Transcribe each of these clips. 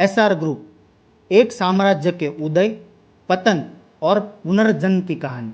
SR group एक साम्राज्य के उदय, पतन और पुनर्जन्म की कहानी।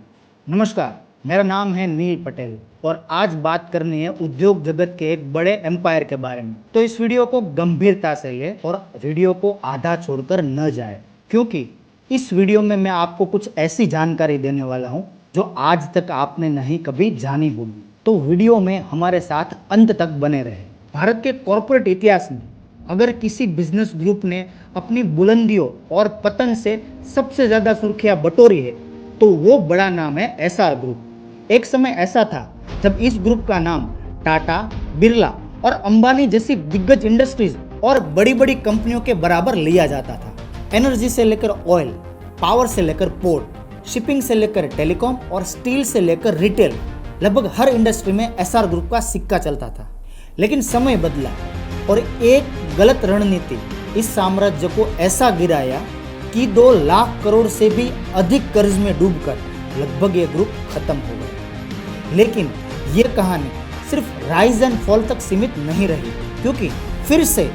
नमस्कार, मेरा नाम है नील पटेल और आज बात करनी है उद्योग जगत के एक बड़े एम्पायर के बारे में। तो इस वीडियो को गंभीरता से ले और वीडियो को आधा छोड़कर न जाए, क्योंकि इस वीडियो में मैं आपको कुछ ऐसी जानकारी देने वाला हूं जो आज तक आपने नहीं कभी जानी होगी। तो वीडियो में हमारे साथ अंत तक बने रहे। भारत के कॉर्पोरेट इतिहास में अगर किसी बिजनेस ग्रुप ने अपनी बुलंदियों और पतन से सबसे ज्यादा सुर्खियां बटोरी है तो वो बड़ा नाम है एसआर ग्रुप। एक समय ऐसा था जब इस ग्रुप का नाम टाटा, बिरला और अंबानी जैसी दिग्गज इंडस्ट्रीज और बड़ी बड़ी कंपनियों के बराबर लिया जाता था। एनर्जी से लेकर ऑयल, पावर से लेकर पोर्ट, शिपिंग से लेकर टेलीकॉम और स्टील से लेकर रिटेल, लगभग हर इंडस्ट्री में एसआर ग्रुप का सिक्का चलता था। लेकिन समय बदला और एक गलत रणनीति इस साम्राज्य को ऐसा गिराया कि 2 लाख करोड़ से भी अधिक कर्ज में डूबकर लगभग ये ग्रुप खत्म हो गया। लेकिन ये कहानी सिर्फ राइज एंड फॉल तक सीमित नहीं रही, क्योंकि फिर से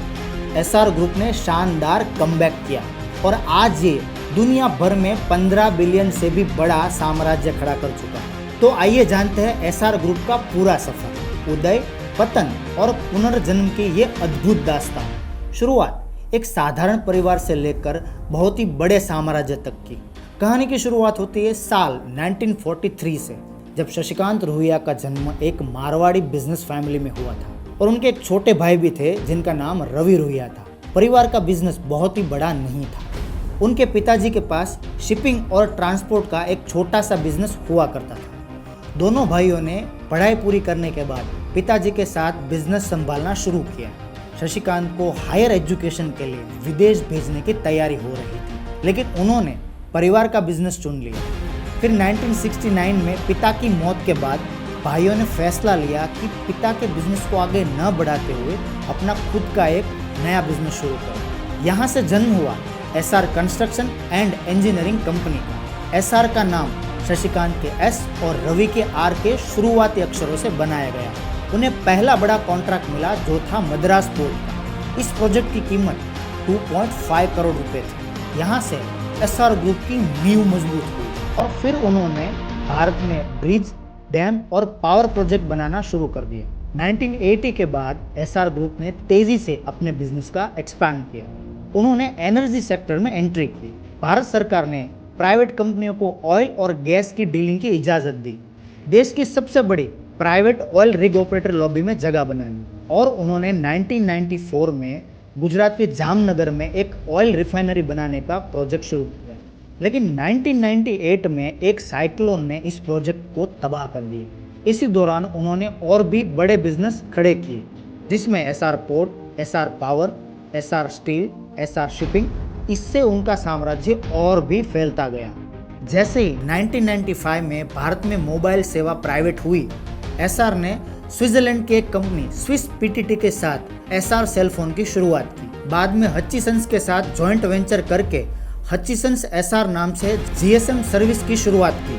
एसआर ग्रुप ने शानदार कमबैक किया और आज ये दुनिया भर में 15 बिलियन से भी बड़ा साम्राज्य खड़ा कर चुका है। तो आइए जानते हैं एसआर ग्रुप का पूरा सफर, उदय, पतन और पुनर्जन्म की ये अद्भुत दास्तान। शुरुआत एक साधारण परिवार से लेकर बहुत ही बड़े साम्राज्य तक की। कहानी की शुरुआत होती है साल 1943 से, जब शशिकांत रुहिया का जन्म एक मारवाड़ी बिजनेस फैमिली में हुआ था और उनके एक छोटे भाई भी थे जिनका नाम रवि रुहिया था। परिवार का बिजनेस बहुत ही बड़ा नहीं था। उनके पिताजी के पास शिपिंग और ट्रांसपोर्ट का एक छोटा सा बिजनेस हुआ करता था। दोनों भाइयों ने पढ़ाई पूरी करने के बाद पिताजी के साथ बिजनेस संभालना शुरू किया। शशिकांत को हायर एजुकेशन के लिए विदेश भेजने की तैयारी हो रही थी, लेकिन उन्होंने परिवार का बिजनेस चुन लिया। फिर 1969 में पिता की मौत के बाद भाइयों ने फैसला लिया कि पिता के बिजनेस को आगे न बढ़ाते हुए अपना खुद का एक नया बिजनेस शुरू करें। यहाँ से जन्म हुआ SR construction and engineering company का। एसआर का नाम शशिकांत के एस और रवि के आर के शुरुआती अक्षरों से बनाया गया। उन्हें पहला बड़ा कॉन्ट्रैक्ट मिला जो था मद्रास पोर्ट का। इस प्रोजेक्ट की कीमत 2.5 करोड़ रुपए थी। यहाँ से एसआर ग्रुप की नींव मजबूत हुई और फिर उन्होंने भारत में ब्रिज, डैम और पावर प्रोजेक्ट बनाना शुरू कर दिए। 1980 के बाद एसआर ग्रुप ने तेजी से अपने बिजनेस का एक्सपैंड किया। उन्होंने एनर्जी सेक्टर में एंट्री की। भारत सरकार ने प्राइवेट कंपनियों को ऑयल और गैस की डीलिंग की इजाज़त दी। देश की सबसे बड़ी private oil rig operator lobby में जगह बनाई और उन्होंने 1994 में गुजरात के जामनगर में एक ऑयल रिफाइनरी बनाने का प्रोजेक्ट शुरू किया। लेकिन 1998 में एक साइक्लोन ने इस प्रोजेक्ट को तबाह कर दिया। इसी दौरान उन्होंने और भी बड़े बिजनेस खड़े किए, जिसमें SR port, SR power, SR steel, SR shipping. इससे उनका साम्राज्य और भी फैलता गया। जैसे ही 1995 में भारत में मोबाइल सेवा प्राइवेट हुई, एसआर ने स्विट्जरलैंड की एक कंपनी स्विस पीटीटी के साथ एसआर सेलफोन की शुरुआत की। बाद में हचिसंस के साथ जॉइंट वेंचर करके हचिसंस एसआर नाम से जीएसएम सर्विस की शुरुआत की,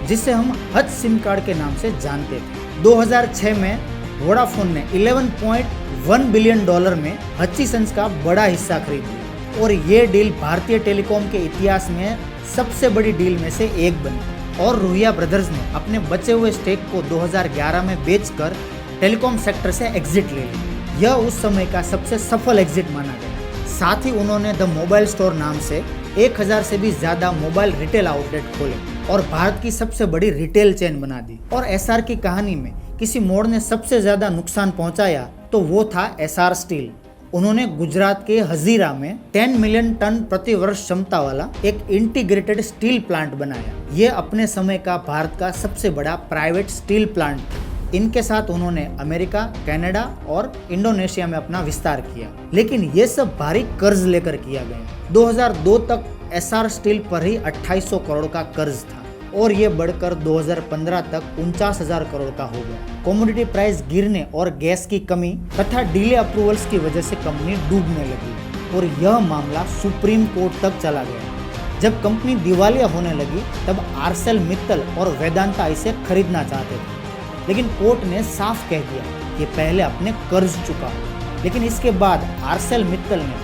जिसे हम हच सिम कार्ड के नाम से जानते थे। 2006 में वोडाफोन ने $11.1 बिलियन में हचिसंस का बड़ा हिस्सा खरीद लिया और ये डील भारतीय टेलीकॉम के इतिहास में सबसे बड़ी डील में से एक बनी। और रुहिया ब्रदर्स ने अपने बचे हुए स्टेक को 2011 में बेचकर टेलीकॉम सेक्टर से एग्जिट ले ली। यह उस समय का सबसे सफल एग्जिट माना गया। साथ ही उन्होंने द मोबाइल स्टोर नाम से 1000 से भी ज्यादा मोबाइल रिटेल आउटलेट खोले और भारत की सबसे बड़ी रिटेल चेन बना दी। और एसआर की कहानी में किसी मोड़ ने सबसे ज्यादा नुकसान पहुंचाया तो वो था एसआर स्टील। उन्होंने गुजरात के हजीरा में 10 मिलियन टन प्रति वर्ष क्षमता वाला एक इंटीग्रेटेड स्टील प्लांट बनाया। ये अपने समय का भारत का सबसे बड़ा प्राइवेट स्टील प्लांट था। इनके साथ उन्होंने अमेरिका, कनाडा और इंडोनेशिया में अपना विस्तार किया, लेकिन ये सब भारी कर्ज लेकर किया गया। 2002 तक एसआर स्टील पर ही 2800 करोड़ का कर्ज था और ये बढ़कर 2015 तक 49,000 करोड़ का हो गया। कमोडिटी प्राइस गिरने और गैस की कमी तथा डिले अप्रूवल्स की वजह से कंपनी डूबने लगी और यह मामला सुप्रीम कोर्ट तक चला गया। जब कंपनी दिवालिया होने लगी तब आरसेल मित्तल और वेदांता इसे खरीदना चाहते थे, लेकिन कोर्ट ने साफ कह दिया कि पहले अपने कर्ज चुकाओ। लेकिन इसके बाद आरसेल मित्तल ने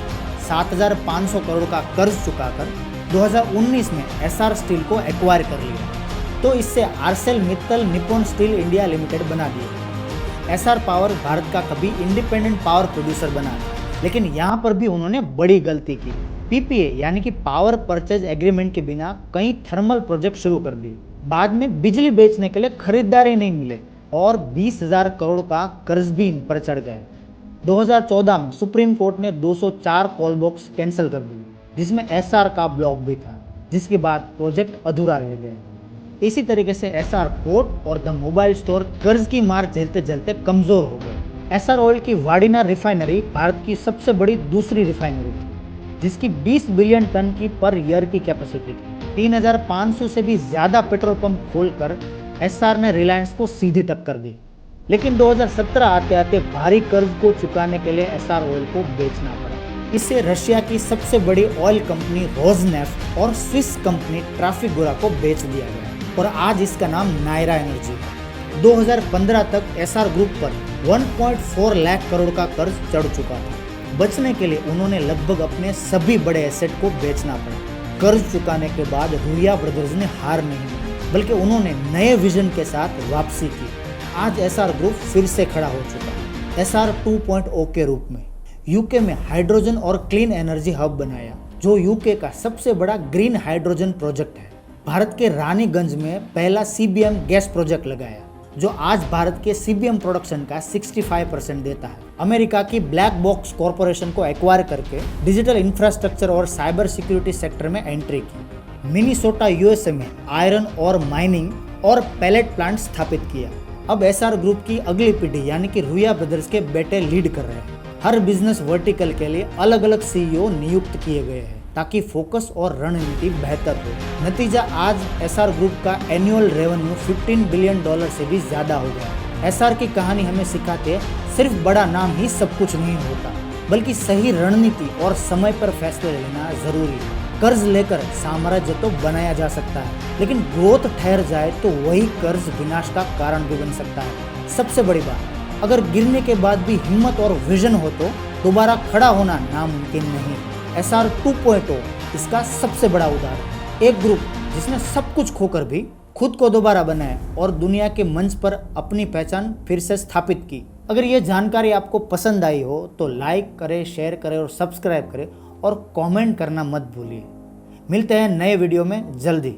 7,500 करोड़ का कर्ज चुकाकर 2019 में एसआर स्टील को एक्वायर कर लिया, तो इससे Arcelor Mittal Nippon Steel India Limited बना दिया। एसआर पावर भारत का कभी इंडिपेंडेंट पावर प्रोड्यूसर बना, लेकिन यहाँ पर भी उन्होंने बड़ी गलती की। पीपीए यानी कि पावर परचेज एग्रीमेंट के बिना कई थर्मल प्रोजेक्ट शुरू कर दिए। बाद में बिजली बेचने के लिए खरीदार ही नहीं मिले और 20,000 करोड़ का कर्ज भी इन पर चढ़ गए। 2014 में सुप्रीम कोर्ट ने 204 कॉल बॉक्स कैंसिल कर दिए, जिसमें एसआर का ब्लॉक भी था, जिसके बाद प्रोजेक्ट अधूरा रह गया। इसी तरीके से एसआर पोर्ट और द मोबाइल स्टोर कर्ज की मार झेलते झेलते कमजोर हो गए। एसआर ऑयल की वाडिना रिफाइनरी भारत की सबसे बड़ी दूसरी रिफाइनरी थी, जिसकी 20 बिलियन टन की पर ईयर की कैपेसिटी थी। 3,500 से भी ज्यादा पेट्रोल पंप खोलकर एसआर ने रिलायंस को सीधी टक्कर दी। लेकिन 2017 आते आते भारी कर्ज को चुकाने के लिए एसआर ऑयल को बेचना पड़ा। इससे रशिया की सबसे बड़ी ऑयल कंपनी रोजनेफ्ट और स्विस कंपनी ट्राफिगोरा को बेच दिया गया और आज इसका नाम नायरा एनर्जी है। 2015 तक एसआर ग्रुप पर 1.4 लाख करोड़ का कर्ज चढ़ चुका था। बचने के लिए उन्होंने लगभग अपने सभी बड़े एसेट को बेचना पड़ा। कर्ज चुकाने के बाद रुया ब्रदर्स ने हार नहीं मानी, बल्कि उन्होंने नए विजन के साथ वापसी की। आज एसआर ग्रुप फिर से खड़ा हो चुका है, एसआर 2.0 के रूप में। यूके में हाइड्रोजन और क्लीन एनर्जी हब बनाया, जो यूके का सबसे बड़ा ग्रीन हाइड्रोजन प्रोजेक्ट है। भारत के रानीगंज में पहला सीबीएम गैस प्रोजेक्ट लगाया, जो आज भारत के सीबीएम प्रोडक्शन का 65% देता है। अमेरिका की ब्लैक बॉक्स कॉरपोरेशन को एक्वायर करके डिजिटल इंफ्रास्ट्रक्चर और साइबर सिक्योरिटी सेक्टर में एंट्री की। मिनीसोटा यूएसए में आयरन और माइनिंग और पैलेट प्लांट स्थापित किया। अब एसआर ग्रुप की अगली पीढ़ी यानी कि रुया ब्रदर्स के बेटे लीड कर रहे हैं। हर बिजनेस वर्टिकल के लिए अलग अलग सीईओ नियुक्त किए गए हैं, ताकि फोकस और रणनीति बेहतर हो। नतीजा आज एसआर ग्रुप का एनुअल रेवेन्यू $15 बिलियन से भी ज्यादा हो गया। एसआर की कहानी हमें सिखाती है, सिर्फ बड़ा नाम ही सब कुछ नहीं होता, बल्कि सही रणनीति और समय पर फैसले लेना जरूरी है। कर्ज लेकर साम्राज्य तो बनाया जा सकता है, लेकिन ग्रोथ ठहर जाए तो वही कर्ज विनाश का कारण भी बन सकता है। सबसे बड़ी बात, अगर गिरने के बाद भी हिम्मत और विजन हो तो दोबारा खड़ा होना नामुमकिन नहीं। एसआर 2.0 इसका सबसे बड़ा उदाहरण। एक ग्रुप जिसने सब कुछ खोकर भी खुद को दोबारा बनाया और दुनिया के मंच पर अपनी पहचान फिर से स्थापित की। अगर ये जानकारी आपको पसंद आई हो तो लाइक करें, शेयर करें और सब्सक्राइब करें और कमेंट करना मत भूलिए। मिलते हैं नए वीडियो में जल्दी।